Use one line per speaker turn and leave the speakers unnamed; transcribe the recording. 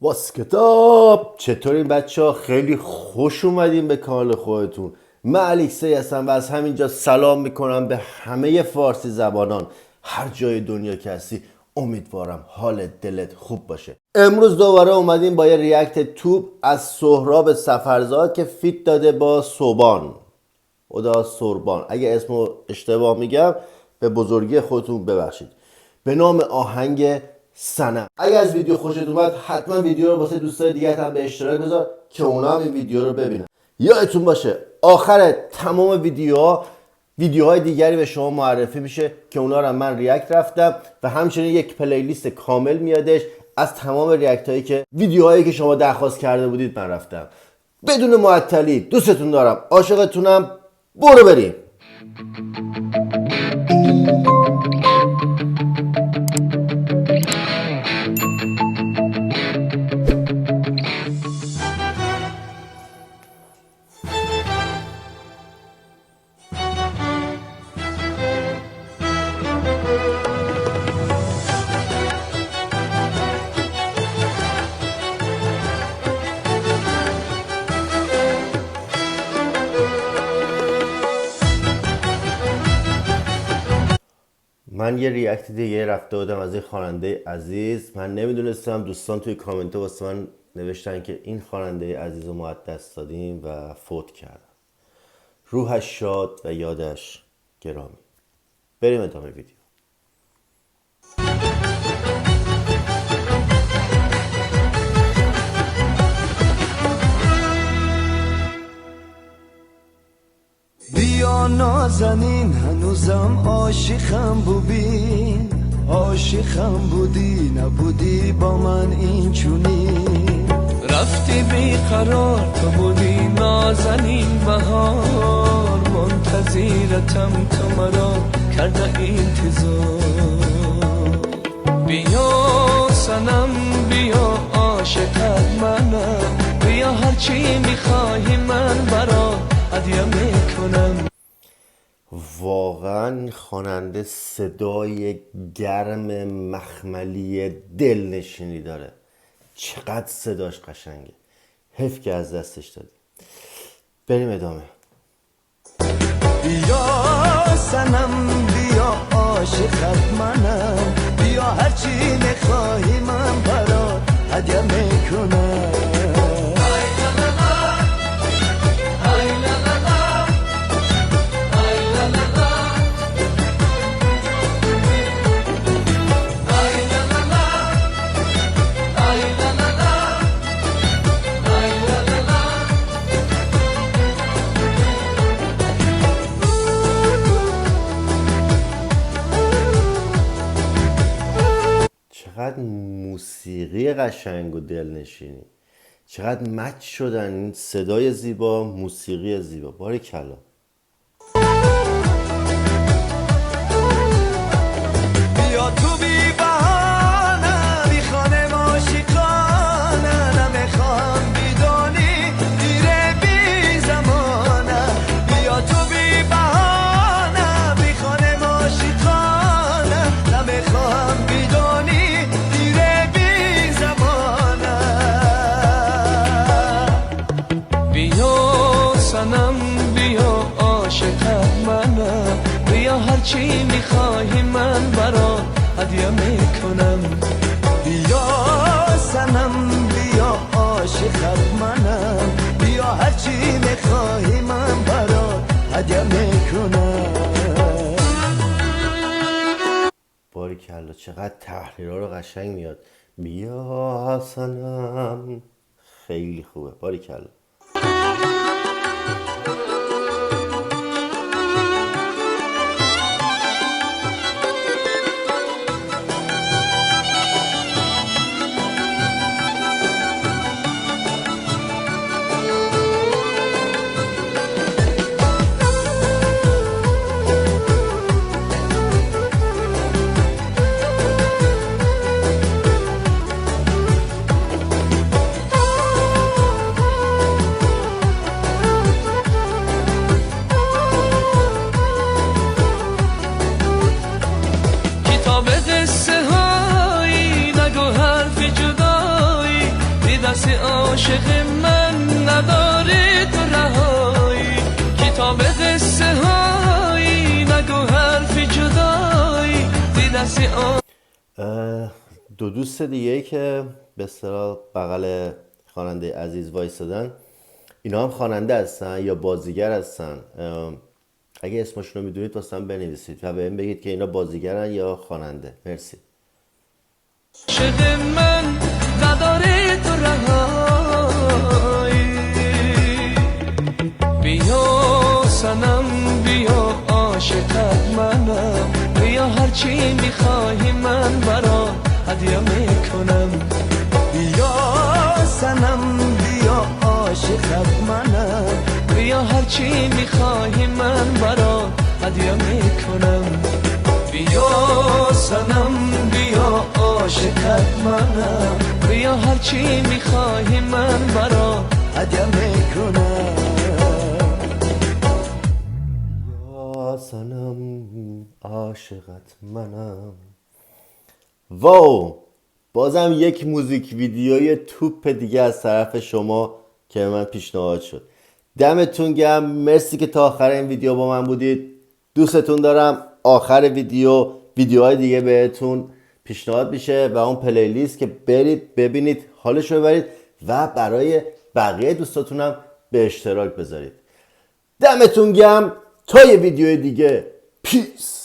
واس کتاب چطورین بچه ها؟ خیلی خوش اومدین به کانال خودتون. من الکسی هستم و از همینجا سلام میکنم به همه فارسی زبانان هر جای دنیا که هستی. امیدوارم حالت دلت خوب باشه. امروز دوباره اومدیم با یه ریاکت توپ از سهراب سفرزاد که فیت داده با سوبان خدا سوربان. اگه اسمو اشتباه میگم به بزرگی خودتون ببخشید. به نام آهنگ سنم. اگه از ویدیو خوشت اومد حتما ویدیو رو واسه دوستای دیگه هم به اشتراک بذار که اونا هم این ویدیو رو ببینن. یادتون باشه آخر تمام ویدیوهای دیگری به شما معرفی میشه که اونا رو من ریاکت رفتم و همچنین یک پلیلیست کامل میادش از تمام ریاکت هایی که ویدیوهایی که شما درخواست کرده بودید من رفتم. بدون معطلی دوستتون دارم، عاشقتونم. برو بریم. من یه ریاکت دیگه رفته بودم از این خواننده عزیز. من نمیدونستم، دوستان توی کامنت واسه من نوشتن که این خواننده عزیز رو ما از دست دادیم و فوت کرد. روحش شاد و یادش گرامی. بریم ادامه ویدیو.
بیا نازنین هنوزم عاشقم ببین، عاشقم بودی نبودی با من این چونی. رفتی بیقرار تو بودی نازنین بهار، منتظرتم تو مرا کرده انتظار. بیا سنم بیا عاشقت منم، بیا هرچی میخواهی من برات هدیه میکنم.
واقعا خواننده صدای گرم مخملی دلنشینی داره. چقدر صداش قشنگه. حیف که از دستش دادی. بریم ادامه.
بیا سنم بیا عاشقت منم، بیا هرچی میخواهی من برات هدیه میکنم.
چقدر موسیقی قشنگ و دلنشینی، چقدر مچ شدن این صدای زیبا، موسیقی زیبا. باریکلا.
بیا تو بی بهانه بی خانه عاشقانه، نمیخوام بدونی دیره بی زمانه. بیا تو بی بهانه بی خانه عاشقانه، نمیخوام بدونی دیره بی زمانه. بیا سنم بیا عاشقت منم، بیا هرچی میخواهی من برات هدیه میکنم. بیا سنم بیا عاشقت منم، بیا هرچی میخواهی من برات هدیه میکنم.
باریکلا. چقدر تحریرها رو قشنگ میاد. بیا سنم. خیلی خوبه. باریکلا.
دست عاشق من نداره تو رهایی کتاب قصه هایی نگو حرفی جدایی دست
دو دوست دیگه که به اصطلاح بغل خواننده عزیز وایسادن، اینا هم خواننده هستن یا بازیگر هستن؟ اگه اسمشون رو میدونید واسه بنویسید و بهم بگید که اینا بازیگرن یا خواننده. مرسی.
عاشق من نداره تو رهایی بیا سنم بیا عاشقت منم بیا هرچی میخوای من برات هدیه میکنم بیا سنم بیا عاشقت منم بیا هرچی میخوای من برات هدیه میکنم بیا سنم بیا عاشقت منم بیا هرچی میخوای من برات هدیه میکنم
یا سنم عاشقت منم. واو، بازم یک موزیک ویدیوی توپ دیگه از طرف شما که من پیشنهاد شد. دمتون گرم، مرسی که تا آخر این ویدیو با من بودید. دوستتون دارم. آخر ویدیوهای دیگه بهتون پیشنهاد میشه و اون پلیلیست که برید ببینید، حالش رو ببرید و برای بقیه دوستاتونم به اشتراک بذارید. دمتون گرم تا یه ویدیو دیگه. پیس.